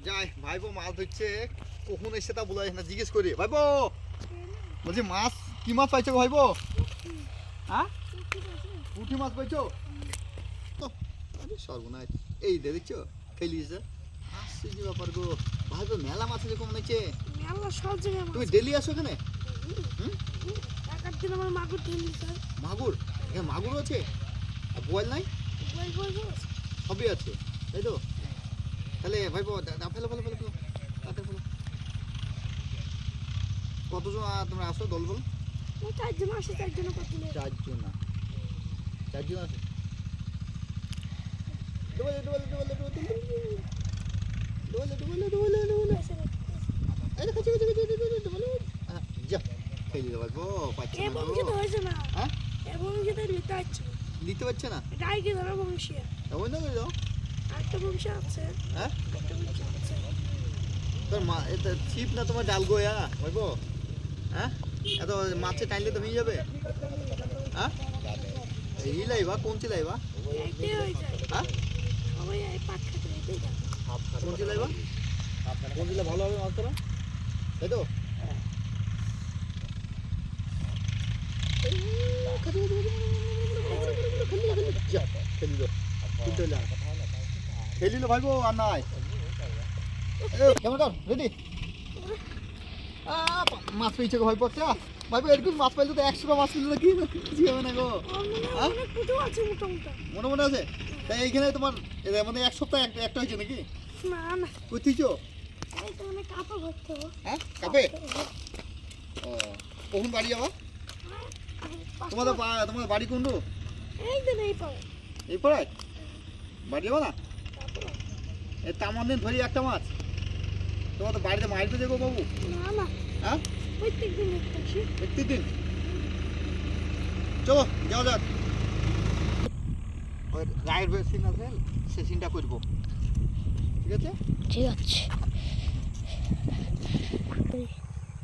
যাই ভাইবো মাছ ধরছে কখন এসে তা বলা না, জিজ্ঞেস করি ভাইবো বলছি মাছ কি মাছ পাইছো ভাইবো? হ্যাঁ পুঁটি মাছ পাইছো? সর্বনাশ এই দেখছো খেলিয়েছে আসছে যে ব্যাপার গো ভাইবো, মেলা মাছ আছে কম নাকি? তুমি ডেলি আসো এখানে? মাগুর এখানে মাগুর আছে আর বোয়াল নাই? সবই আছে তাই তো? তাহলে ভাইবো ফেলো ফেলো ফেলো ফেলো তাড়াতাড়ি ফেলো। কতজন তোমরা আসো দল বল? চারজন আসে। চারজন না, চারজন আছে। নিতে পারছে না তোর মা এটা ছিপ না তোমার ডাল গোয়া ভাইবো? হ্যাঁ এত মাছে টাইলে তো হয়ে যাবে। হ্যাঁ এই লাইবা কোন চিলাইবা? হ্যাঁ কোন চিলাইবা? কোন চিলা ভালো হবে মাছ ধরা তাই তো? খেলিল ভাইবো আর নাই রেডি। মাছ পেয়েছে গো ভাইবো একটা। ভাইবো এরকম মাছ পাইলে তো 100টা মাছ পেলে কি কিছু হবে না গো? মনে আছে তাই এইখানে তোমার মানে এক সপ্তাহ একটা হয়েছে নাকি? কোথাইছো? হ্যাঁ কাপে ও কখন বাড়ি যাবা? তোমাদের বাড়ি কোন? এই পাড়ায় বাড়ি যাবো না? এই তেমন দিন ধরি একটা মাছ তোমার তো বাড়িতে মারবে দেখো বাবু? হ্যাঁ প্রত্যেকদিন চলো যাও যাক। ওই রায়ের সিন আছে সে সিনটা করবো, ঠিক আছে? ঠিক আছে।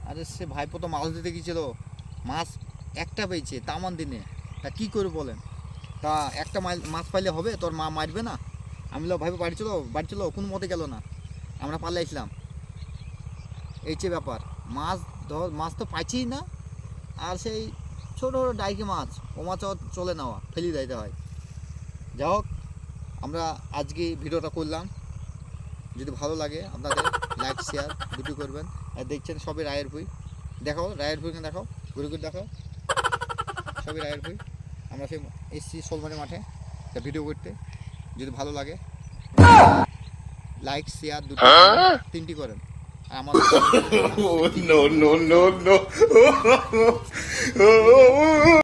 আরে সে ভাইপো তো মাছ দিতে গিয়েছিল, মাছ একটা পেয়েছে তামান দিনে, তা কী করে বলেন? তা একটা মাছ পাইলে হবে? তোর মা মারবে না? আমি ভাইপো বাড়ি চলো কোনো মতে গেল না, আমরা পাল্লে আসলাম। এই যে ব্যাপার, মাছ তো পাইছি না, আর সেই ছোটো ছোটো ডাইকে মাছ ও মাছ চলে নেওয়া ফেলি দিতে হয়। যাই হোক আমরা আজকে ভিডিওটা করলাম, যদি ভালো লাগে আপনাদের লাইক শেয়ার ভিডিও করবেন। আর দেখছেন সবই রায়ের ভুঁই, দেখাও রায়ের ভুঁইকে দেখাও, ঘুরে ঘুরে দেখাও সবই রায়ের ভুঁই। আমরা সেই এসছি শোলমারি মাঠে ভিডিও করতে, যদি ভালো লাগে লাইক শেয়ার দুটো তিনটি করেন। আর আমার